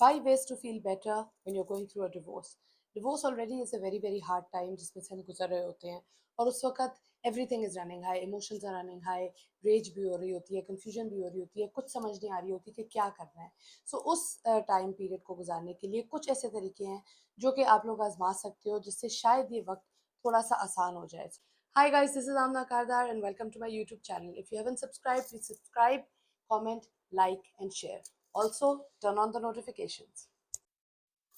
5 ways to feel better when you're going through a divorce. Divorce already is a very very hard time जिसमें से हम गुजर रहे होते हैं और उस वक्त everything is running high, emotions are running high, rage भी हो रही होती है, कंफ्यूजन भी हो रही होती है, कुछ समझ नहीं आ रही होती कि क्या करना है। उस टाइम पीरियड को गुजारने के लिए कुछ ऐसे तरीके हैं जो कि आप लोग आजमा सकते हो जिससे शायद ये वक्त थोड़ा सा आसान हो जाए। Hi guys, this is Amna Kardar and welcome to my YouTube channel. If you haven't subscribed, please subscribe, comment, like and share. Also, turn on the notifications.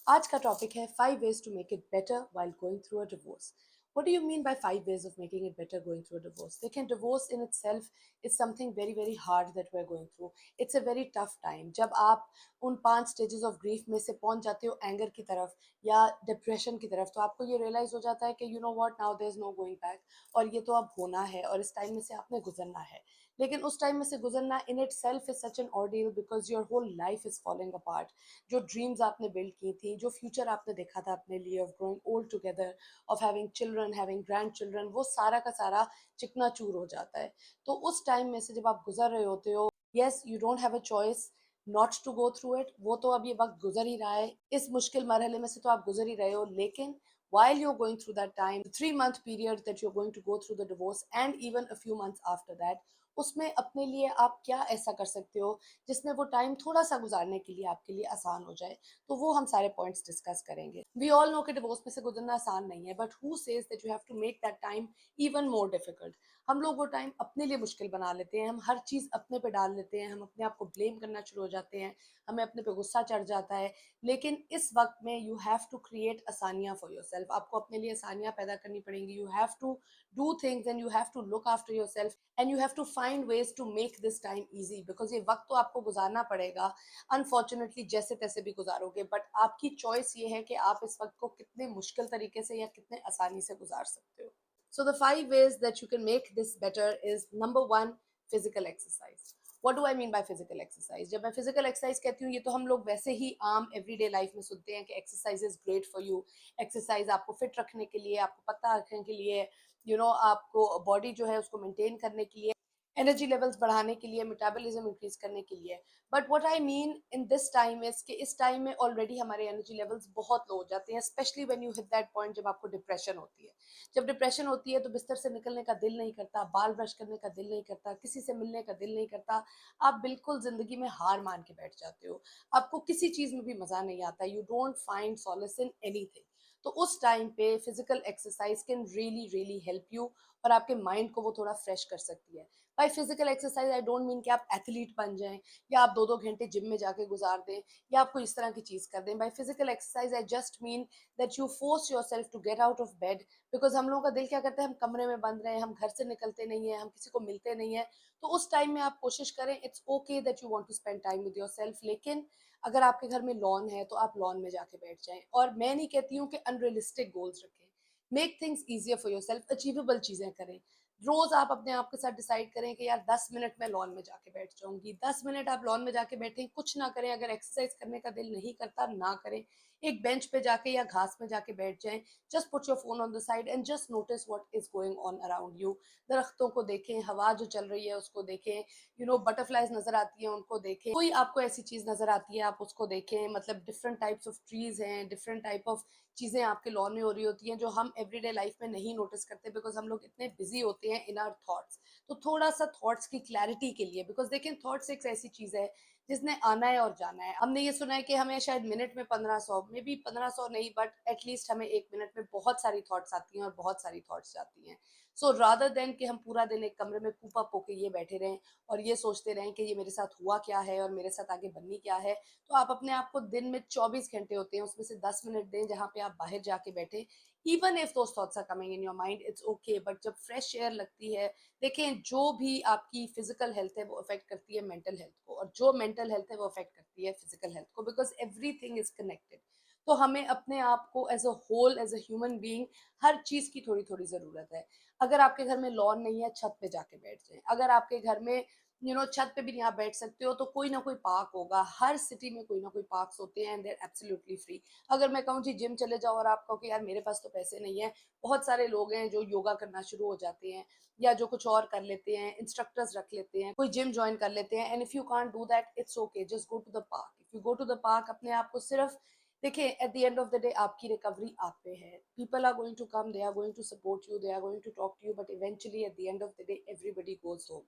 आज का टॉपिक है 5 ways to make it better while going through a divorce. What do you mean by 5 ways of making it better going through a divorce? देखिए, divorce in itself is something very very hard that we're going through. It's a very tough time. जब आप उन 5 stages of grief में से पहुंच जाते हो anger की तरफ या डिप्रेशन की तरफ, तो आपको ये रियलाइज हो जाता है कि you know what, now there is no going back और ये तो अब होना है और इस टाइम में से आपने गुजरना है। लेकिन उस टाइम में से गुजरना in itself is such an ordeal because your whole life is falling apart. जो ड्रीम्स आपने बिल्ड की थी, जो फ्यूचर आपने देखा था अपने लिए of growing old together, of having children, having grandchildren, वो सारा का सारा चिकना चूर हो जाता है। तो उस टाइम में से जब आप गुजर रहे होते हो, yes you don't have a choice not to go through it, वो तो अब ये वक्त गुजर ही रहा है, इस मुश्किल मरहले में से तो आप गुजर ही रहे हो। लेकिन while you're going through that time, the 3 month period that you're going to go through the divorce and even a few months after that, उसमें अपने लिए आप क्या ऐसा कर सकते हो जिसमें वो टाइम थोड़ा सा गुजारने के लिए आपके लिए आसान हो जाए। तो वो हम सारे पॉइंट्स डिस्कस करेंगे। वी ऑल नो कि डिवोर्स में से गुजरना आसान नहीं है, but who says that you have to make that time even more difficult. हम लोग वो टाइम अपने लिए मुश्किल बना लेते हैं, हम हर चीज़ अपने पे डाल लेते हैं, हम अपने आप को ब्लेम करना शुरू हो जाते हैं, हमें अपने पे गुस्सा चढ़ जाता है। लेकिन इस वक्त में यू हैव टू क्रिएट आसानियाँ फॉर योर सेल्फ, आपको अपने लिए आसानियाँ पैदा करनी पड़ेंगी। You have to do things and you have to look after yourself and you have to find ways to make this time easy because ये वक्त तो आपको गुजारना पड़ेगा। अनफॉर्चुनेटली जैसे तैसे भी गुजारोगे, बट आपकी चॉइस ये है कि आप इस वक्त को कितने मुश्किल तरीके से या कितने आसानी से गुजार सकते हो। So the 5 ways that you can make this better is number one, physical exercise. What do I mean by physical exercise? जब मैं physical exercise कहती हूँ, ये तो हम लोग वैसे ही आम everyday life में सुनते हैं कि exercise is great for you. exercise आपको fit रखने के लिए, आपको पतला रखने के लिए, आपको बॉडी जो है उसको मेंटेन करने के लिए, एनर्जी लेवल्स बढ़ाने के लिए, मेटाबॉलिज्म इंक्रीज करने के लिए। But what I mean in this time is कि इस टाइम में ऑलरेडी हमारे एनर्जी लेवल्स बहुत लो हो जाते हैं, specially when you hit that point जब आपको डिप्रेशन होती है। जब डिप्रेशन होती है तो बिस्तर से निकलने का दिल नहीं करता, बाल ब्रश करने का दिल नहीं करता, किसी से मिलने का दिल नहीं करता। आप बिल्कुल जिंदगी में हार मान के बैठ जाते हो, आपको किसी चीज में भी मजा नहीं आता, you don't find solace in anything. तो उस टाइम पे physical exercise can really really help you और आपके माइंड को वो थोड़ा फ्रेश कर सकती है। Bye physical exercise I don't mean कि आप एथलीट बन जाएं या आप 2-2 घंटे जिम में जाके गुजार दें या आप कोई इस तरह की चीज कर दें। By physical exercise I just mean that you force yourself to get out of bed because हम लोगों का दिल क्या करता है, हम कमरे में बंद रहे हैं, हम घर से निकलते नहीं है, हम किसी को मिलते नहीं है। तो उस टाइम में आप कोशिश करें, it's okay that you want to spend time with your self, लेकिन अगर आपके घर में लॉन है तो आप लॉन में जाके बैठ जाएं। और मैं नहीं कहती हूँ कि अनरियलिस्टिक गोल्स रखें, make things easier for your self, achievable चीजें करें। रोज आप अपने आप के साथ डिसाइड करें कि यार 10 मिनट मैं लॉन में जाके बैठ जाऊंगी। 10 मिनट आप लॉन में जाके बैठें, कुछ ना करें, अगर एक्सरसाइज करने का दिल नहीं करता ना करें, एक बेंच पे जाके या घास में जाके बैठ जाएं। Just put your phone on the side and just notice what is going on around you. दरख्तों को देखें, हवा जो चल रही है उसको देखें, बटरफ्लाइज नजर आती है उनको देखें, कोई आपको ऐसी चीज नजर आती है आप उसको देखें। मतलब डिफरेंट टाइप्स ऑफ ट्रीज हैं, डिफरेंट टाइप ऑफ चीजें आपके लॉन में हो रही होती हैं जो हम एवरीडे लाइफ में नहीं नोटिस करते बिकॉज हम लोग इतने बिजी होते हैं इन आवर थॉट्स। तो थोड़ा सा थॉट्स की क्लैरिटी के लिए, बिकॉज देखें थॉट्स एक ऐसी चीज है जिसने आना है और जाना है। हमने ये सुना है कि हमें शायद मिनट में 1500, मे बी 1500 नहीं, बट एटलीस्ट हमें एक मिनट में बहुत सारी थॉट्स आती हैं और बहुत सारी थॉट्स जाती हैं। सो रादर देन कि हम पूरा दिन एक कमरे में कूपा पोके ये बैठे रहें और ये सोचते रहें कि ये मेरे साथ हुआ क्या है और मेरे साथ आगे बननी क्या है, तो आप अपने आप को, दिन में 24 घंटे होते हैं, उसमें से 10 मिनट दें जहाँ पे आप बाहर जाके बैठे। Even if those thoughts are coming in your mind, it's okay, but जब फ्रेश एयर लगती है, देखें जो भी आपकी फिजिकल हेल्थ है वो अफेक्ट करती है मेंटल हेल्थ को, और जो मेंटल हेल्थ है वो अफेक्ट करती है फिजिकल हेल्थ को, बिकॉज एवरीथिंग इज कनेक्टेड। तो हमें अपने आप को as a whole, as a human being, हर चीज की थोड़ी थोड़ी जरूरत है। अगर आपके घर में लॉन नहीं है, छत पे जाके बैठ जाएं। अगर आपके घर में छत पे भी नहीं आप बैठ सकते हो, तो कोई ना कोई पार्क होगा। हर सिटी में कोई ना कोई पार्क्स होते हैं and they are absolutely free. अगर मैं कहूँ जी जिम चले जाओ और आप कहो कि यार मेरे पास तो पैसे नहीं है, बहुत सारे लोग हैं जो योगा करना शुरू हो जाते हैं या जो कुछ और कर लेते हैं, इंस्ट्रक्टर्स रख लेते हैं, कोई जिम जॉइन कर लेते हैं। And if you can't do that, it's okay, just go to the park. If you go to the park, अपने आप को सिर्फ देखिए, at the end of the day आपकी रिकवरी आप पे है। People are going to come, they are going to support you, they are going to talk to you, but eventually at the end of the day everybody goes home.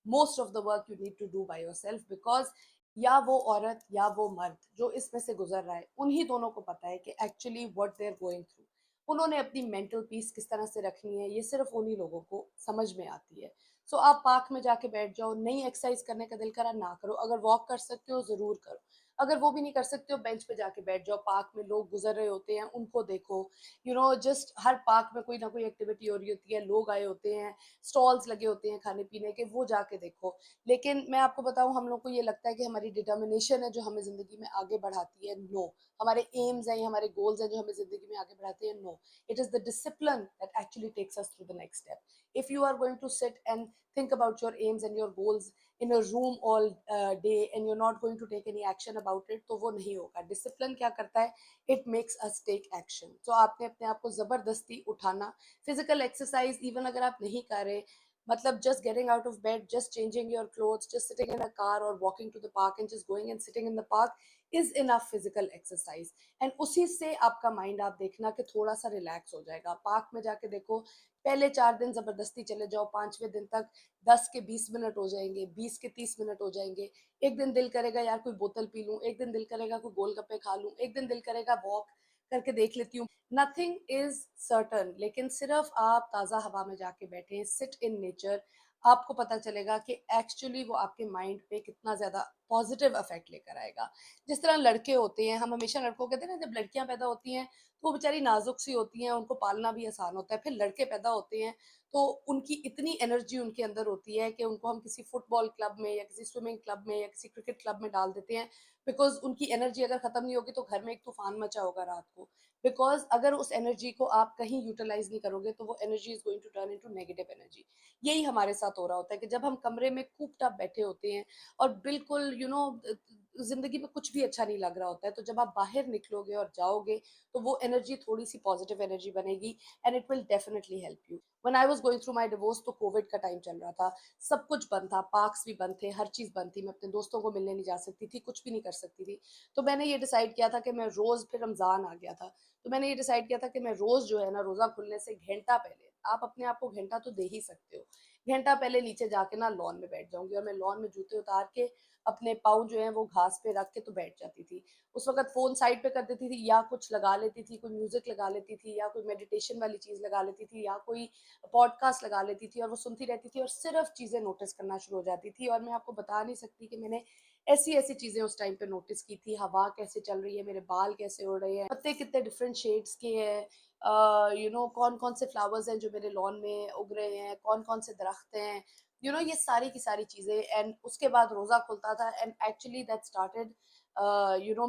Most of the work you need to do by yourself, because या वो औरत या वो मर्द जो इसमें से गुजर रहा है, उन्हीं दोनों को पता है कि actually what they are going through. उन्होंने अपनी मेंटल पीस किस तरह से रखनी है, ये सिर्फ उन्हीं लोगों को समझ में आती है। सो आप पार्क में जाके बैठ जाओ, नहीं एक्सरसाइज करने का दिल करा ना करो, अगर वॉक कर सकते हो जरूर करो, अगर वो भी नहीं कर सकते हो बेंच पे जाके बैठ जाओ, पार्क में लोग गुजर रहे होते हैं उनको देखो। जस्ट हर पार्क में कोई ना कोई एक्टिविटी हो रही होती है, लोग आए होते हैं, स्टॉल्स लगे होते हैं खाने पीने के, वो जाके देखो। लेकिन मैं आपको बताऊं, हम लोग को ये लगता है कि हमारी डिटर्मिनेशन है जो हमें जिंदगी में आगे बढ़ाती है। नो, हमारे एम्स हैं, हमारे गोल्स हैं जो हमें जिंदगी में आगे बढ़ाते हैं। No, it is the discipline that actually takes us through the next step. If you are going to sit and think about your aims and your goals in a room all day and you're not going to take any action about it, तो वो नहीं होगा। Discipline क्या करता है? It makes us take action. तो आपने अपने आप को जबरदस्ती उठाना, फिजिकल एक्सरसाइज इवन अगर आप नहीं कर रहे, मतलब just getting out of bed, just changing your clothes, just sitting in a car और walking to the park and just going and sitting in the park is enough physical exercise. And उसी से आपका mind, आप देखना कि थोड़ा सा relax हो जाएगा। पार्क में जाके देखो, पहले 4 दिन जबरदस्ती चले जाओ, 5वें दिन तक 10 के 20 मिनट हो जाएंगे, 20 के 30 मिनट हो जाएंगे। एक दिन दिल करेगा यार कोई बोतल पी लूं, एक दिन दिल करेगा कोई गोलगप्पे खा लूं, एक दिन दिल करेगा वॉक करके देख लेती हूँ। नथिंग इज सर्टन, लेकिन सिर्फ आप ताज़ा हवा में जाके बैठे, सिट इन नेचर, आपको पता चलेगा कि एक्चुअली वो आपके माइंड पे कितना ज़्यादा पॉजिटिव इफेक्ट लेकर आएगा। जिस तरह लड़के होते हैं, हम हमेशा लड़कों को कहते हैं ना, जब लड़कियां पैदा होती हैं तो वो बेचारी नाजुक सी होती हैं, उनको पालना भी आसान होता है। फिर लड़के पैदा होते हैं तो उनकी इतनी एनर्जी उनके अंदर होती है कि उनको हम किसी फुटबॉल क्लब में या किसी स्विमिंग क्लब में या किसी क्रिकेट क्लब में डाल देते हैं, बिकॉज उनकी एनर्जी अगर खत्म नहीं होगी तो घर में एक तूफान मचा होगा रात को। बिकॉज अगर उस एनर्जी को आप कहीं यूटिलाइज नहीं करोगे तो वो energy is going to turn into negative energy. यही हमारे साथ हो रहा होता है कि जब हम कमरे में कूप्ड अप बैठे होते हैं और बिल्कुल जिंदगी में कुछ भी अच्छा नहीं लग रहा होता है, तो जब आप बाहर निकलोगे और जाओगे तो वो एनर्जी थोड़ी सी पॉजिटिव एनर्जी बनेगी and it will definitely help you. When I was going through my divorce, तो कोविड का टाइम चल रहा था, सब कुछ बंद था, पार्क्स भी बंद थे, हर चीज बंद थी, मैं अपने दोस्तों को मिलने नहीं जा सकती थी, कुछ भी नहीं कर सकती थी। तो मैंने ये डिसाइड किया था कि मैं रोज, फिर रमजान आ गया था, तो मैंने ये डिसाइड किया था कि मैं रोज जो है ना, रोजा खुलने से घंटा पहले, आप अपने आप को घंटा तो दे ही सकते हो, घंटा पहले नीचे जाके ना लॉन में बैठ जाऊंगी और मैं लॉन में जूते उतार के अपने पाँव जो है वो घास पे रख के तो बैठ जाती थी। उस वक़्त फ़ोन साइड पे कर देती थी या कुछ लगा लेती थी, कोई म्यूज़िक लगा लेती थी या कोई मेडिटेशन वाली चीज़ लगा लेती थी या कोई पॉडकास्ट लगा लेती थी और वो सुनती रहती थी और सिर्फ़ चीज़ें नोटिस करना शुरू हो जाती थी। और मैं आपको बता नहीं सकती कि मैंने ऐसी-ऐसी चीज़ें उस टाइम पे नोटिस की थी, हवा कैसे चल रही है, मेरे बाल कैसे उड़ रहे हैं, पत्ते कितने डिफरेंट शेड्स के हैं, कौन-कौन से फ्लावर्स हैं जो मेरे लॉन में उग रहे हैं, कौन-कौन से दरख्त हैं, ये सारी की सारी चीज़ें। एंड उसके बाद रोज़ा खुलता था and actually that started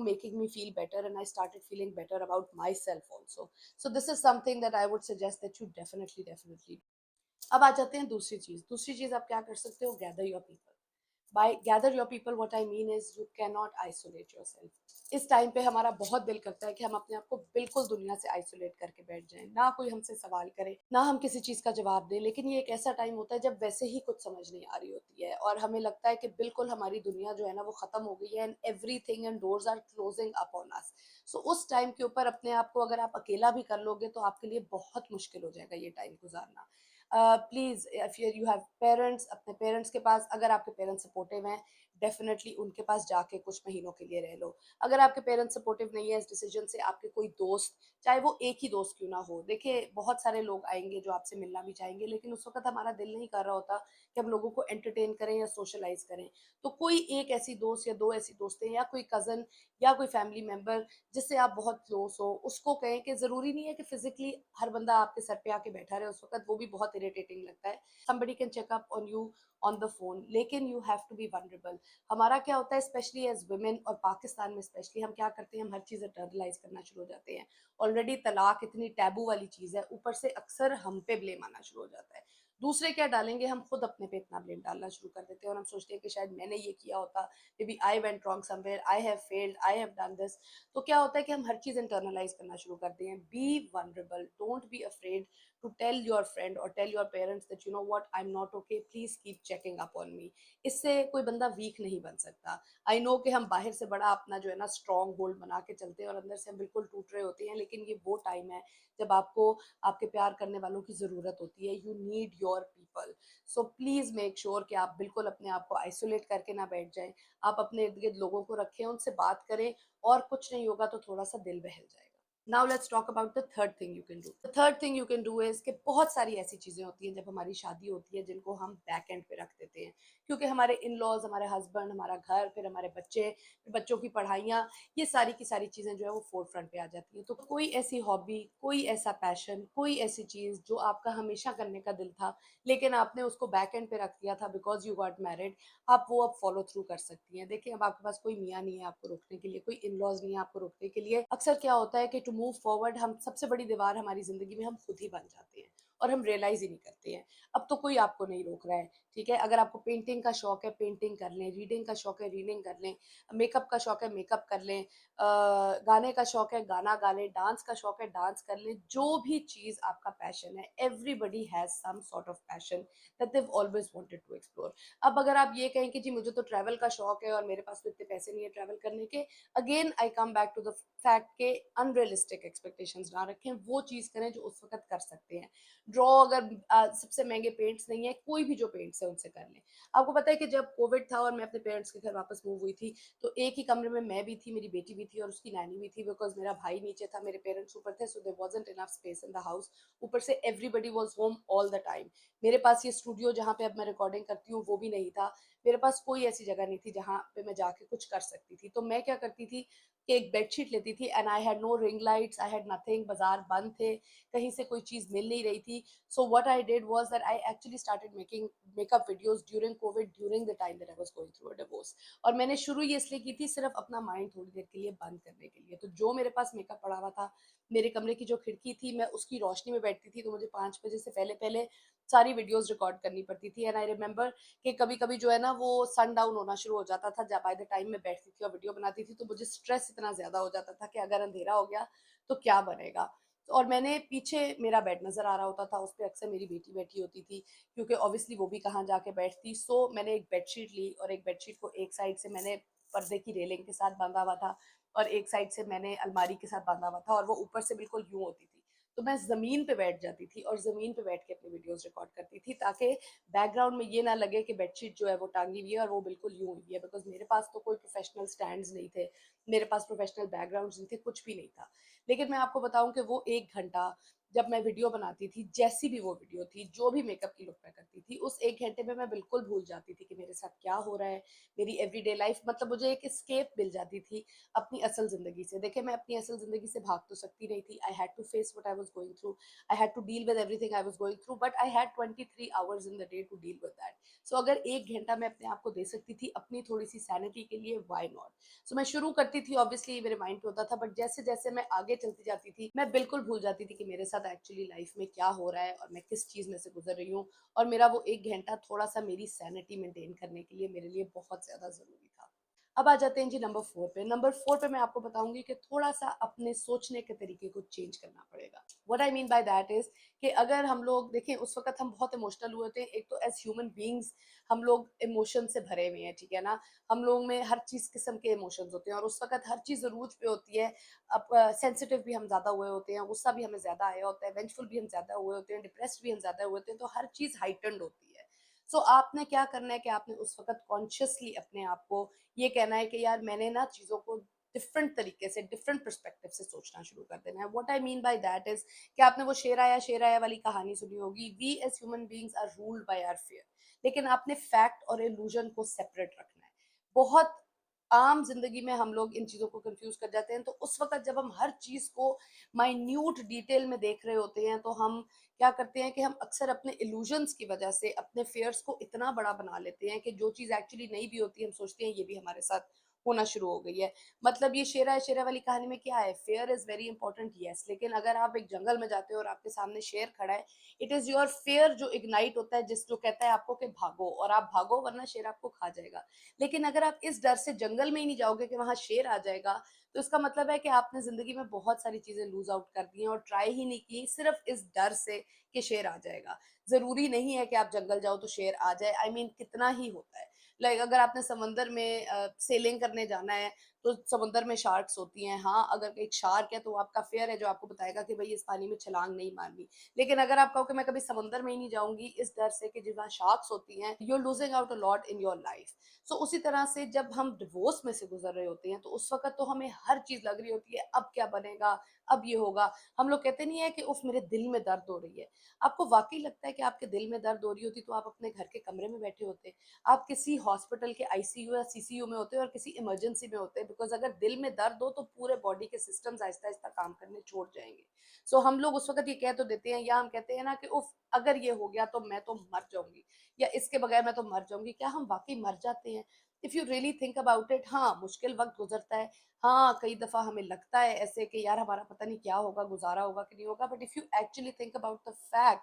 making me feel better, and I started feeling better about myself also. So this is something that I would suggest that you definitely. अब आ जाते हैं दूसरी चीज़। दूसरी चीज़ आप क्या कर सकते हो? Gather your people. By gather your people, what I mean is you can not isolate yourself. इस टाइम पे हमारा बहुत दिल करता है कि हम अपने आप को बिल्कुल दुनिया से आइसोलेट करके बैठ जाएं, ना कोई हमसे सवाल करे, ना हम किसी चीज़ का जवाब दें। लेकिन ये एक ऐसा टाइम होता है जब वैसे ही कुछ समझ नहीं आ रही होती है और हमें लगता है कि बिल्कुल हमारी दुनिया जो है ना वो ख़त्म हो गई है and everything and doors are closing upon us. So उस टाइम के ऊपर अपने आप को अगर आप अकेला भी कर लोगे तो आपके लिए बहुत मुश्किल हो जाएगा ये टाइम गुजारना। Please, if you have parents, अपने पेरेंट्स के पास, अगर आपके पेरेंट्स सपोर्टिव हैं, डेफिनेटली उनके पास जाके कुछ महीनों के लिए रह लो। अगर आपके पेरेंट्स सपोर्टिव नहीं है इस डिसीजन से, आपके कोई दोस्त, चाहे वो एक ही दोस्त क्यों ना हो, देखिए बहुत सारे लोग आएंगे जो आपसे मिलना भी चाहेंगे, लेकिन उस वक्त हमारा दिल नहीं कर रहा होता कि हम लोगों को एंटरटेन करें या सोशलाइज करें। तो कोई एक ऐसी दोस्त या दो ऐसी दोस्तें या कोई कज़न या कोई फैमिली मेम्बर जिससे आप बहुत क्लोज हो, उसको कहें कि ज़रूरी नहीं है कि फिजिकली हर बंदा आपके सर पे आके बैठा रहे उस वक्त, वो भी बहुत इरिटेटिंग लगता है। Somebody can check up on you on the phone, लेकिन you have to be vulnerable. हमारा क्या होता है, स्पेशली एज वुमेन और पाकिस्तान में स्पेशली, हम क्या करते हैं, हम हर चीज़ इंटरनलाइज करना शुरू हो जाते हैं। ऑलरेडी तलाक इतनी टैबू वाली चीज़ है, ऊपर से अक्सर हम पे ब्लेम आना शुरू हो जाता है। दूसरे क्या डालेंगे, हम खुद अपने पे इतना ब्लेम डालना शुरू कर देते हैं और हम सोचते हैं कि शायद मैंने ये किया होता, maybe I went wrong somewhere, I have failed, I have done this. तो क्या होता है कि हम हर चीज़ इंटरनलाइज करना शुरू करते हैं। Be vulnerable, don't be afraid to tell your friend और tell your parents that you know what, I am not okay, please keep checking up on me. इससे कोई बंदा वीक नहीं बन सकता। आई नो कि हम बाहर से बड़ा अपना जो है ना स्ट्रॉन्ग होल्ड बना के चलते हैं और अंदर से हम बिल्कुल टूट रहे होते हैं, लेकिन ये वो टाइम है जब आपको आपके प्यार करने वालों की ज़रूरत होती है। You need your people. So please make sure कि आप बिल्कुल अपने आप को आइसोलेट करके ना बैठ जाएं। आप अपने इर्द गिर्द लोगों को रखें, उनसे बात करें, और कुछ नहीं होगा तो थोड़ा सा दिल बहल जाएगा। Now let's talk about the third thing you can do. The third thing you can do is कि बहुत सारी ऐसी चीज़ें होती हैं जब हमारी शादी होती है जिनको हम बैक एंड पे रख देते हैं, क्योंकि हमारे इन लॉज, हमारे हस्बैंड, हमारा घर, फिर हमारे बच्चे, फिर बच्चों की पढ़ाइयाँ, ये सारी की सारी चीज़ें जो है वो फोर फ्रंट पे आ जाती हैं। तो कोई ऐसी हॉबी, कोई ऐसा पैशन, कोई ऐसी चीज़ जो आपका हमेशा करने का दिल था लेकिन आपने उसको बैक एंड पे रख दिया था बिकॉज यू गॉट मैरिड, आप वो अब फॉलो थ्रू कर सकती हैं। देखिए, अब आपके पास कोई मियाँ नहीं है आपको रोकने के लिए, कोई इन लॉज नहीं है आपको रोकने के लिए। अक्सर क्या होता है कि टू मूव फॉरवर्ड हम सबसे बड़ी दीवार हमारी जिंदगी में हम खुद ही बन जाते हैं और हम रियलाइज ही नहीं करते हैं। अब तो कोई आपको नहीं रोक रहा है, ठीक है। अगर आपको पेंटिंग का शौक है, पेंटिंग कर लें, रीडिंग का शौक है, रीडिंग कर लें, मेकअप का शौक है, मेकअप कर लें, गाने का शौक है, गाना गा लें, डांस का शौक है, डांस कर लें। जो भी चीज़ आपका पैशन है, everybody has some sort of passion that they always wanted to explore. अब अगर आप ये कहें कि जी मुझे तो ट्रैवल का शौक है और मेरे पास तो इतने पैसे नहीं है ट्रैवल करने के, again I come back to the fact के अनरियलिस्टिक एक्सपेक्टेशंस ना रखें, वो चीज़ करें जो उस वक्त कर सकते हैं। ड्रॉ, अगर सबसे महंगे पेंट्स नहीं है, कोई भी जो पेंट्स है उनसे कर लें। आपको पता है कि जब कोविड था और मैं अपने पेरेंट्स के घर वापस मूव हुई थी, तो एक ही कमरे में मैं भी थी, मेरी बेटी भी थी और उसकी नैनी भी थी, बिकॉज मेरा भाई नीचे था, मेरे पेरेंट्स ऊपर थे, so there wasn't enough space in the house. ऊपर से everybody was home all the time. मेरे पास ये स्टूडियो जहाँ पे अब मैं रिकॉर्डिंग करती हूँ वो भी नहीं था। मेरे पास कोई ऐसी जगह नहीं थी जहाँ पे मैं जाके कुछ कर सकती थी। तो मैं क्या करती थी कि एक बेडशीट लेती थी and I had no ring lights, I had nothing, बाजार बंद थे, कहीं से कोई चीज़ मिल नहीं रही थी। So what I did was that I actually started making makeup videos during Covid, during the time that I was going through a divorce. और मैंने शुरू ये इसलिए की थी सिर्फ अपना माइंड थोड़ी देर के लिए बंद करने के लिए। तो जो मेरे पास मेकअप पड़ा हुआ था, मेरे कमरे की जो खिड़की थी, मैं उसकी रोशनी में बैठती थी, तो मुझे 5 बजे से पहले-पहले सारी वीडियोस रिकॉर्ड करनी पड़ती थी। एंड आई रिमेंबर कि कभी-कभी जो है ना वो सन डाउन होना शुरू हो जाता था। जब बाय द टाइम मैं बैठती थी और वीडियो बनाती थी तो मुझे स्ट्रेस इतना ज़्यादा हो जाता था कि अगर अंधेरा हो गया तो क्या बनेगा? और मैंने पीछे मेरा बेड नज़र आ रहा होता था, उस पे अक्सर मेरी बेटी बैठी होती थी, क्योंकि ऑब्वियसली वो भी कहाँ जाके बैठती। सो मैंने एक बेडशीट ली और एक बेडशीट को एक साइड से मैंने पर्दे की रेलिंग के साथ बाँधा हुआ था और एक साइड से मैंने अलमारी के साथ बाँधा हुआ था और वो ऊपर से बिल्कुल यूँ होती थी। तो मैं ज़मीन पे बैठ जाती थी और ज़मीन पे बैठ के अपनी वीडियोज़ रिकॉर्ड करती थी, ताकि बैकग्राउंड में ये ना लगे कि बेडशीट जो है वो टांगी हुई है और वो बिल्कुल यूं हुई है, बिकॉज मेरे पास तो कोई प्रोफेशनल स्टैंड्स नहीं थे, मेरे पास प्रोफेशनल बैकग्राउंड्स नहीं थे, कुछ भी नहीं था। लेकिन मैं आपको बताऊं कि वो 1 घंटा जब मैं वीडियो बनाती थी, जैसी भी वो वीडियो थी, जो भी मेकअप की लुक मैं करती थी, उस 1 घंटे में मैं बिल्कुल भूल जाती थी कि मेरे साथ क्या हो रहा है, मेरी एवरीडे लाइफ, मतलब मुझे एक एस्केप मिल जाती थी अपनी असल ज़िंदगी से। देखिए, मैं अपनी असल ज़िंदगी से भाग तो सकती नहीं थी। I had to face what I was going through. I had to deal with everything I was going through, but I had 23 hours in the day to deal with that. So अगर 1 घंटा मैं अपने आप को दे सकती थी अपनी थोड़ी-सी सैनिटी के लिए, व्हाई नॉट? सो मैं शुरू करती थी, ऑब्वियसली मेरे माइंड पे होता था, बट जैसे-जैसे मैं आगे चलती जाती थी, मैं बिल्कुल भूल जाती थी कि मेरे साथ एक्चुअली लाइफ में क्या हो रहा है और मैं किस चीज़ में से गुज़र रही हूँ, और मेरा वो 1 घंटा थोड़ा-सा मेरी सैनिटी मेंटेन करने के लिए मेरे लिए बहुत ज़्यादा ज़रूरी था। अब आ जाते हैं जी नंबर 4 पे। नंबर 4 पे मैं आपको बताऊँगी कि थोड़ा-सा अपने सोचने के तरीके को चेंज करना पड़ेगा। What I mean by that is कि अगर हम लोग देखें, उस वक़्त हम बहुत इमोशनल हुए होते हैं। एक तो एज़ ह्यूमन बीइंग्स हम लोग इमोशन से भरे हुए हैं, ठीक है ना? हम लोगों में हर चीज़ किस्म के इमोशंस होते हैं और उस वक़्त हर चीज़ अरूज पे होती है। अब सेंसिटिव भी हम ज़्यादा हुए होते हैं, गुस्सा भी हमें ज़्यादा आया होता है, वेंजफुल भी हम ज़्यादा हुए होते हैं, डिप्रेस्ड भी हम ज़्यादा हुए होते हैं, तो हर चीज़ हाइटेंड होती है। सो आपने क्या करना है कि आपने उस वक़्त कॉन्शियसली अपने आप को ये कहना है कि यार मैंने ना चीज़ों को डिफरेंट तरीके से, डिफरेंट पर्सपेक्टिव से सोचना शुरू कर देना है। What I mean by that is कि आपने वो शेर आया वाली कहानी सुनी होगी, we as human beings are ruled by our fear. लेकिन आपने फैक्ट और इल्यूजन को सेपरेट रखना है। बहुत आम ज़िंदगी में हम लोग इन चीज़ों को कन्फ्यूज़ कर जाते हैं, तो उस वक़्त जब हम हर चीज़ को माइन्यूट डिटेल में देख रहे होते हैं, तो हम क्या करते हैं कि हम अक्सर अपने इल्यूजन्स की वजह से अपने फियर्स को इतना बड़ा बना लेते हैं कि जो चीज़ एक्चुअली नहीं भी होती, हम सोचते हैं ये भी हमारे साथ होना शुरू हो गई है। मतलब ये शेरा वाली कहानी में क्या है, fair is very important yes, लेकिन अगर आप एक जंगल में जाते हो और आपके सामने शेर खड़ा है, इट इज योर फेयर जो इग्नाइट होता है, जिस जो कहता है आपको कि भागो, और आप भागो वरना शेर आपको खा जाएगा। लेकिन अगर आप इस डर से जंगल में ही नहीं जाओगे कि वहां शेर आ जाएगा, तो इसका मतलब है कि आपने जिंदगी में बहुत सारी चीजें लूज आउट कर दी हैं और ट्राई ही नहीं की, सिर्फ इस डर से कि शेर आ जाएगा। जरूरी नहीं है कि आप जंगल जाओ तो शेर आ जाए, आई मीन कितना ही होता है। लाइक अगर आपने समंदर में सेलिंग करने जाना है, तो समुंदर में शार्क्स होती हैं। हाँ, अगर एक शार्क है तो वो आपका फेयर है, जो आपको बताएगा कि भाई इस पानी में छलांग नहीं मारनी। लेकिन अगर आप कहो कि मैं कभी समुंदर में ही नहीं जाऊंगी इस डर से कि जहाँ शार्क्स होती हैं, you are losing out a lot in your life. So उसी तरह से जब हम डिवोर्स में से गुजर रहे होते हैं, तो उस वक्त तो हमें हर चीज लग रही होती है, अब क्या बनेगा, अब ये होगा। हम लोग कहते नहीं है कि उफ मेरे दिल में दर्द हो रही है। आपको वाकई लगता है कि आपके दिल में दर्द हो रही होती तो आप अपने घर के कमरे में बैठे होते? आप किसी हॉस्पिटल के आईसीयू या सीसीयू में होते और किसी इमरजेंसी में होते, बिकॉज अगर दिल में दर्द हो तो पूरे बॉडी के सिस्टम्स आहिस्ता आहिस्ता काम करने छोड़ जाएंगे। सो हम लोग उस वक्त ये कह तो देते हैं, या हम कहते हैं ना कि उफ अगर ये हो गया तो मैं तो मर जाऊंगी, या इसके बगैर मैं तो मर जाऊंगी। क्या हम वाकई मर जाते हैं? If you really think about it, हाँ मुश्किल वक्त गुजरता है। हाँ, कई दफा हमें लगता है ऐसे कि यार हमारा पता नहीं क्या होगा, गुजारा होगा कि नहीं होगा, but if you actually think about the fact,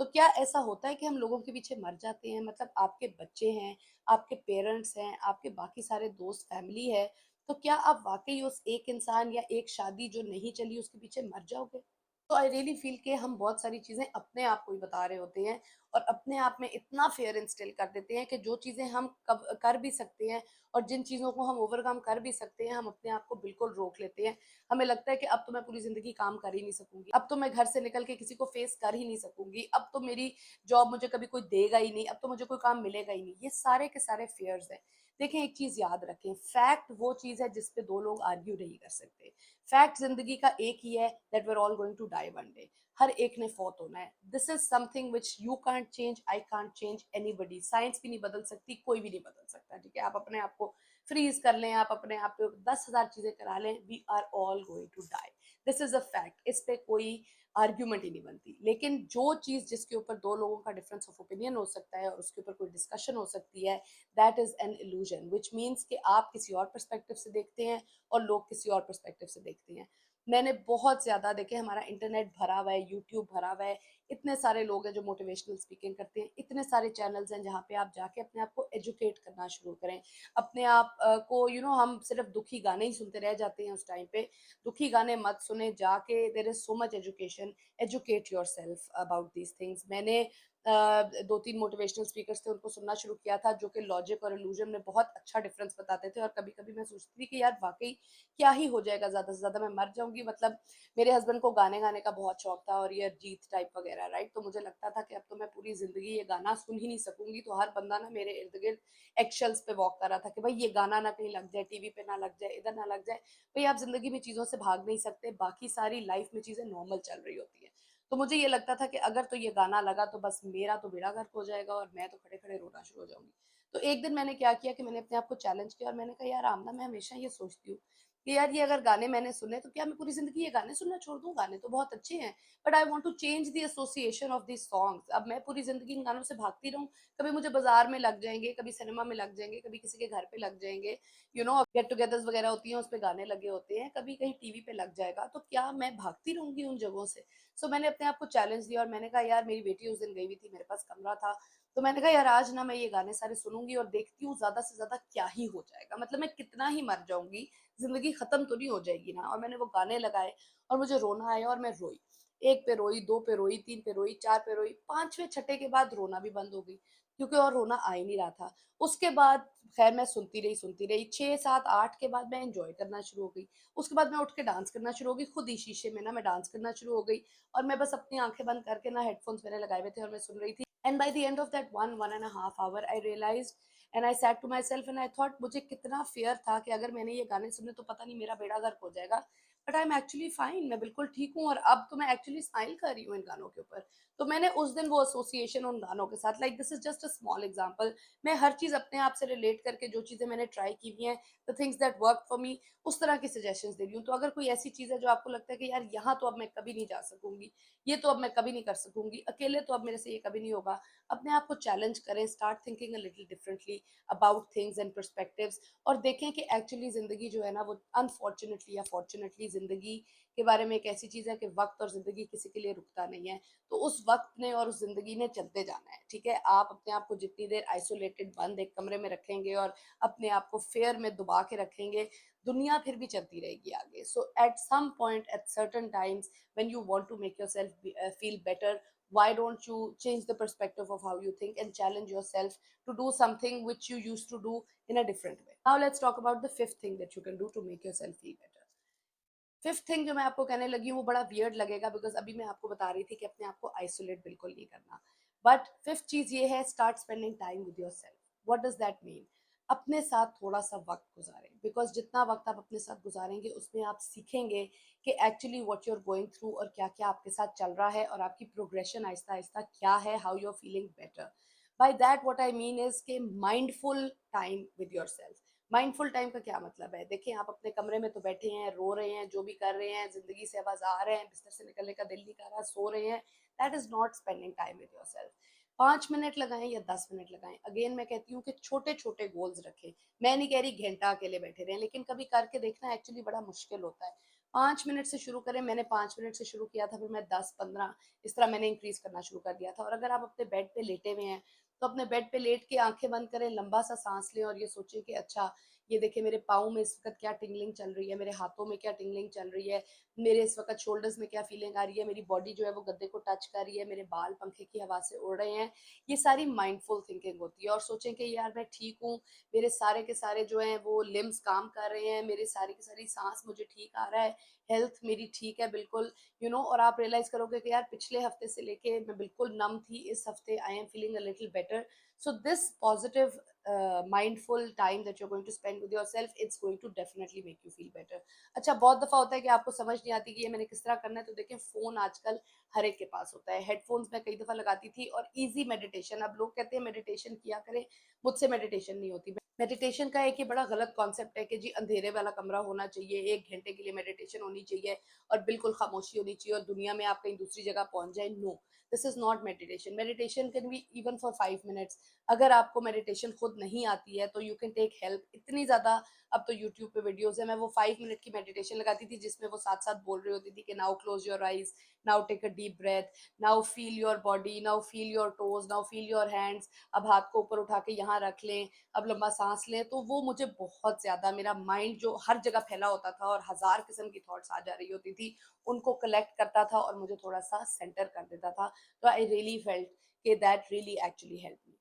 तो क्या ऐसा होता है कि हम लोगों के पीछे मर जाते हैं? मतलब आपके बच्चे हैं, आपके पेरेंट्स हैं, आपके बाकी सारे दोस्त, फैमिली है, तो क्या आप वाकई उस एक इंसान या एक शादी जो नहीं चली उसके पीछे मर जाओगे? तो आई रियली फील कि हम बहुत सारी चीजें अपने आप को ही बता रहे होते हैं, और अपने आप में इतना फेयर इंस्टिल कर देते हैं कि जो चीजें हम कब कर भी सकते हैं और जिन चीजों को हम ओवरकम कर भी सकते हैं, हम अपने आप को बिल्कुल रोक लेते हैं। हमें लगता है कि अब तो मैं पूरी जिंदगी काम कर ही नहीं सकूंगी, अब तो मैं घर से निकल के किसी को फेस कर ही नहीं सकूंगी, अब तो मेरी जॉब मुझे कभी कोई देगा ही नहीं, अब तो मुझे कोई काम मिलेगा ही नहीं। ये सारे के सारे फेयर्स हैं। देखें, एक चीज याद रखें, फैक्ट वो चीज है जिसपे दो लोग आर्ग्यू नहीं कर सकते। फैक्ट जिंदगी का एक ही है, that we are all going to die one day. हर एक ने फौत होना है। This is something which you can't change, I can't change, anybody. Science भी नहीं बदल सकती, कोई भी नहीं बदल सकता। ठीक है, आप अपने आप को फ्रीज कर लें, आप अपने आप पे 10,000 चीजें करा लें, we are all going to die. This is a fact, इस पे कोई आर्ग्यूमेंट ही नहीं बनती। लेकिन जो चीज जिसके ऊपर दो लोगों का डिफरेंस ऑफ ओपिनियन हो सकता है और उसके ऊपर कोई डिस्कशन हो सकती है, that is an illusion, which means कि आप किसी और परस्पेक्टिव से देखते हैं और लोग किसी और परस्पेक्टिव से देखते हैं। मैंने बहुत ज्यादा देखे, हमारा इंटरनेट भरा हुआ है, यूट्यूब भरा हुआ है, इतने सारे लोग हैं जो मोटिवेशनल स्पीकिंग करते हैं, इतने सारे चैनल्स हैं जहाँ पे आप जाके अपने आप को एजुकेट करना शुरू करें। अपने आप को हम सिर्फ दुखी गाने ही सुनते रह जाते हैं उस टाइम पे। दुखी गाने मत सुने, जाके there is so much education, educate yourself about these things. मैंने 2-3 मोटिवेशनल स्पीकर्स थे, उनको सुनना शुरू किया था, जो कि लॉजिक और इल्यूजन में बहुत अच्छा डिफरेंस बताते थे। और कभी कभी मैं सोचती थी कि यार वाकई क्या ही हो जाएगा, ज्यादा से ज्यादा मैं मर जाऊंगी। मतलब मेरे हस्बैंड को गाने गाने का बहुत शौक था, और ये अरिजीत टाइप वगैरह, राइट। तो मुझे लगता था कि अब तो मैं पूरी जिंदगी ये गाना सुन ही नहीं सकूंगी। तो हर बंदा ना मेरे इर्द गिर्द एक्शल्स पे वॉक कर रहा था कि भाई ये गाना ना कहीं लग जाए, टीवी पे ना लग जाए, इधर ना लग जाए। भाई आप जिंदगी में चीजों से भाग नहीं सकते, बाकी सारी लाइफ में चीजें नॉर्मल चल रही होती है। तो मुझे ये लगता था कि अगर तो ये गाना लगा तो बस मेरा तो बेड़ा गर्क हो जाएगा और मैं तो खड़े खड़े रोना शुरू हो जाऊंगी। तो एक दिन मैंने क्या किया कि मैंने अपने आप को चैलेंज किया और मैंने कहा यार आमना, मैं हमेशा ये सोचती हूँ कि यार ये अगर गाने मैंने सुने तो क्या मैं पूरी जिंदगी ये गाने सुनना छोड़ दूं? गाने तो बहुत अच्छे हैं, but I want to change the association of this songs. अब मैं पूरी जिंदगी इन गानों से भागती रहूं? कभी मुझे बाजार में लग जाएंगे, कभी सिनेमा में लग जाएंगे, कभी किसी के घर पे लग जाएंगे, गेट टुगेदर्स वगैरह होती हैं, उस पे गाने लगे होते हैं, कभी कहीं टीवी पे लग जाएगा, तो क्या मैं भागती रहूंगी उन जगहों से? सो मैंने अपने आप को चैलेंज दिया और मैंने कहा यार, मेरी बेटी उस दिन गई हुई थी, मेरे पास कमरा था, तो मैंने कहा यार आज ना मैं ये गाने सारे सुनूंगी और देखती हूँ ज्यादा से ज्यादा क्या ही हो जाएगा, मतलब मैं कितना ही मर जाऊंगी, जिंदगी खत्म तो नहीं हो जाएगी ना। और मैंने वो गाने लगाए और मुझे रोना आया और मैं रोई। एक पे रोई, दो पे रोई, तीन पे रोई, चार पे रोई, पांचवें छठे के बाद रोना भी बंद हो गई, क्योंकि और रोना आ ही नहीं रहा था। उसके बाद खैर मैं सुनती रही, 6 7 8 के बाद मैं एंजॉय करना शुरू हो गई। उसके बाद मैं उठ के डांस करना शुरू हो गई, खुद ही शीशे में ना मैं डांस करना शुरू हो गई। और मैं बस अपनी आंखें बंद करके ना, हेडफोन्स मैंने लगाए हुए थे और मैं सुन रही थी। And by the end of that 1 1.5 hour I realized and I said to myself and I thought, मुझे कितना फेयर था कि अगर मैंने ये गाने सुने तो पता नहीं मेरा बेड़ा गर्क हो जाएगा। But I am actually fine, मैं बिल्कुल ठीक हूँ और अब तो मैं एक्चुअली स्माइल कर रही हूँ इन गानों के ऊपर। तो मैंने उस दिन वो एसोसिएशन उन गानों के साथ, like this is just a small example, मैं हर चीज़ अपने आप से रिलेट करके जो चीज़ें मैंने ट्राई की हुई हैं, the things that work for me, उस तरह की सजेशंस दे रही हूँ। तो अगर कोई ऐसी चीज़ है जो आपको लगता है कि यार यहाँ तो अब मैं कभी नहीं जा सकूँगी, ये तो अब मैं कभी नहीं कर सकूँगी, अकेले तो अब मेरे से ये कभी नहीं होगा, अपने आप को चैलेंज करें, start thinking a little differently about things and perspectives, और देखें कि एक्चुअली ज़िंदगी जो है ना वो अनफॉर्चुनेटली या फॉर्चुनेटली ज़िंदगी के बारे में एक ऐसी चीज़ है कि वक़्त और ज़िंदगी किसी के लिए रुकता नहीं है। तो उस वक़्त ने और उस ज़िंदगी ने चलते जाना है, ठीक है? आप अपने आप को जितनी देर आइसोलेटेड बंद एक कमरे में रखेंगे और अपने आप को फ़ेयर में दबा के रखेंगे, दुनिया फिर भी चलती रहेगी आगे। So at some point, at certain times, when you want to make yourself feel better, why don't you change the perspective of how you think and challenge yourself to do something which you used to do in a different way. Now let's talk about the fifth thing that you can do to make yourself feel better. Fifth thing जो मैं आपको कहने लगी हूँ वो बड़ा weird लगेगा, because अभी मैं आपको बता रही थी कि अपने आप को आइसोलेट बिल्कुल नहीं करना, बट फिफ्थ चीज ये है, start spending time with your self. What does that mean? अपने साथ थोड़ा सा वक्त गुजारें, बिकॉज जितना वक्त आप अपने साथ गुजारेंगे उसमें आप सीखेंगे कि actually what you are going through और क्या क्या आपके साथ चल रहा है और आपकी प्रोग्रेशन आहिस्ता आहिस्ता क्या है, how you are feeling better. By that what I mean is के mindful time with your self. Mindful time का क्या मतलब है? देखिए, आप अपने कमरे में तो बैठे हैं, रो रहे हैं, जो भी कर रहे हैं, ज़िंदगी से आवाज़ आ रहे हैं, बिस्तर से निकलने का दिल नहीं कर रहा, सो रहे हैं, that is not spending time with yourself. 5 minute लगाएँ या 10 मिनट लगाएँ, अगेन मैं कहती हूँ कि छोटे-छोटे गोल्स रखें। मैं नहीं कह रही घंटा अकेले बैठे रहें, लेकिन कभी करके देखना एक्चुअली बड़ा मुश्किल होता है। 5 मिनट से शुरू करें, मैंने 5 मिनट से शुरू किया था, फिर मैं 10-15 इस तरह मैंने इंक्रीज़ करना शुरू कर दिया था। और अगर आप अपने बेड पे लेटे हुए हैं, तो अपने बेड पे लेट के आँखें बंद करें, लंबा सा साँस लें और ये सोचें कि अच्छा, ये देखिए मेरे पाँव में इस वक़्त क्या टिंगलिंग चल रही है, मेरे हाथों में क्या टिंगलिंग चल रही है, मेरे इस वक़्त शोल्डर्स में क्या फ़ीलिंग आ रही है, मेरी बॉडी जो है वो गद्दे को टच कर रही है, मेरे बाल पंखे की हवा से उड़ रहे हैं। ये सारी माइंडफुल थिंकिंग होती है, और सोचें कि यार मैं ठीक हूँ, मेरे सारे के सारे जो हैं वो लिम्ब्स काम कर रहे हैं, मेरे सारी की सारी साँस मुझे ठीक आ रहा है, हेल्थ मेरी ठीक है बिल्कुल, और आप रियलाइज़ करोगे कि यार पिछले हफ़्ते से लेके मैं बिल्कुल नम थी, इस हफ़्ते I am feeling a little better. So this positive mindful time that you're going to spend with yourself, it's going to definitely make you feel better. अच्छा, बहुत दफ़ा होता है कि आपको समझ नहीं आती कि ये मैंने किस तरह करना है, तो देखें फ़ोन आजकल हर एक के पास होता है। हेडफोन्स मैं कई दफ़ा लगाती थी, और ईज़ी मेडिटेशन, अब लोग कहते हैं मेडिटेशन किया करें, मुझसे मेडिटेशन नहीं होती। मेडिटेशन का एक ये बड़ा गलत कॉन्सेप्ट है कि जी अंधेरे वाला कमरा होना चाहिए, 1 घंटे के लिए मेडिटेशन होनी चाहिए और बिल्कुल खामोशी होनी चाहिए और दुनिया में आप कहीं दूसरी जगह पहुँच जाएँ। No, this is not meditation. Meditation can be even for 5 minutes. अगर आपको मेडिटेशन खुद नहीं आती है तो यू कैन टेक हेल्प। इतनी ज़्यादा अब तो यूट्यूब पे वीडियोज़ है, मैं वो 5 मिनट की मेडिटेशन लगाती थी जिसमें वो साथ-साथ बोल रही होती थी कि now close your eyes, now take a deep breath, now feel your body, now feel your toes, now feel your hands, अब हाथ को ऊपर उठा के यहाँ रख लें, अब लंबा साँस लें। तो वो मुझे बहुत ज़्यादा, मेरा माइंड जो हर जगह फैला होता था और हज़ार किस्म की थॉट्स आ जा रही होती थी, उनको कलेक्ट करता था और मुझे थोड़ा-सा सेंटर कर देता था। तो आई रियली फेल्ट कि that really actually helped me.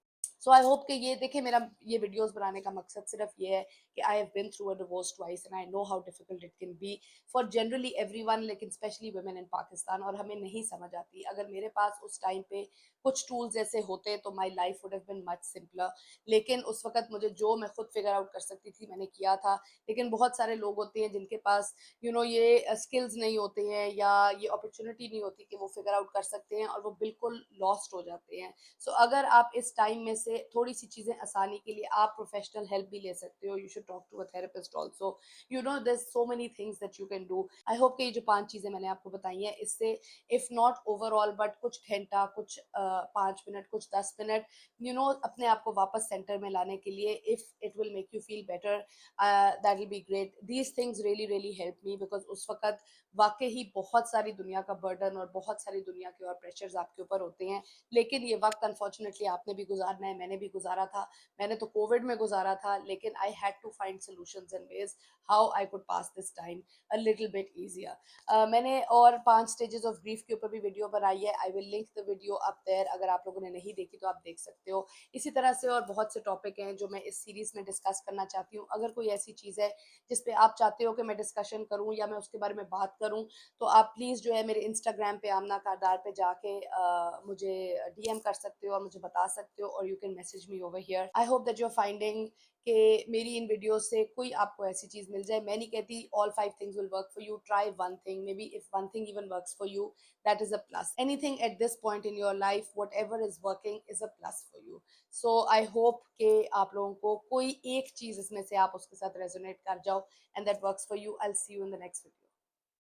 So I hope कि ये देखिए, मेरा ये वीडियोस बनाने का मकसद सिर्फ ये है कि I have been through a divorce twice and I know how difficult it can be for generally everyone, लेकिन स्पेशली वुमेन इन पाकिस्तान, और हमें नहीं समझ आती। अगर मेरे पास उस टाइम पे कुछ टूल्स ऐसे होते तो my life would have been much simpler. लेकिन उस वक्त मुझे जो मैं खुद फिगर आउट कर सकती थी मैंने किया था। लेकिन बहुत सारे लोग होते हैं जिनके पास ये स्किल्स नहीं होते हैं या ये अपॉर्चुनिटी नहीं होती कि वो फिगर आउट कर सकते हैं, और वो बिल्कुल लॉस्ट हो जाते हैं। सो अगर आप इस टाइम में से थोड़ी सी चीज़ें आसानी के लिए आप प्रोफेशनल हेल्प भी ले सकते हो, you should talk to a therapist also. There so many things that you can do. I hope कि ये जो 5 चीज़ें मैंने आपको बताई हैं, इससे इफ़ नॉट ओवरऑल बट कुछ घंटा, कुछ 5 मिनट, कुछ 10 मिनट, अपने आप को वापस सेंटर में लाने के लिए, if it will make you feel better, that will be great. These things really really help me, because उस वक्त वाकई ही बहुत सारी दुनिया का बर्डन और बहुत सारी दुनिया के और प्रेशर्स आपके ऊपर होते हैं। लेकिन ये वक्त अनफॉर्चुनेटली आपने भी गुजारना है, मैंने भी गुजारा था। मैंने तो कोविड में गुजारा था, लेकिन I had to find solutions and ways how I could pass this time a little bit easier. मैंने और 5 स्टेजेस ऑफ ग्रीफ के ऊपर भी वीडियो बनाई है। I will link the video up there, अगर आप लोगों ने नहीं देखी तो आप देख सकते हो। इसी तरह से और बहुत से टॉपिक हैं जो मैं इस सीरीज में डिस्कस करना चाहती हूँ। अगर कोई ऐसी चीज़ है जिस पे आप चाहते हो कि मैं डिस्कशन करूँ या मैं उसके बारे में बात करूँ, तो आप प्लीज़ जो है मेरे इंस्टाग्राम पे आमना कारदार पे जाके मुझे डीएम कर सकते हो और मुझे बता सकते हो, और you can and message me over here. I hope that you're finding कि मेरी इन वीडियो से कोई आपको ऐसी चीज़ मिल जाए. मैं नहीं कहती all 5 things will work for you. Try one thing. Maybe if one thing even works for you, that is a plus. Anything at this point in your life, whatever is working is a plus for you. So I hope कि आप लोगों को कोई एक चीज़ इसमें से आप उसके साथ resonate कर जाओ and that works for you. I'll see you in the next video.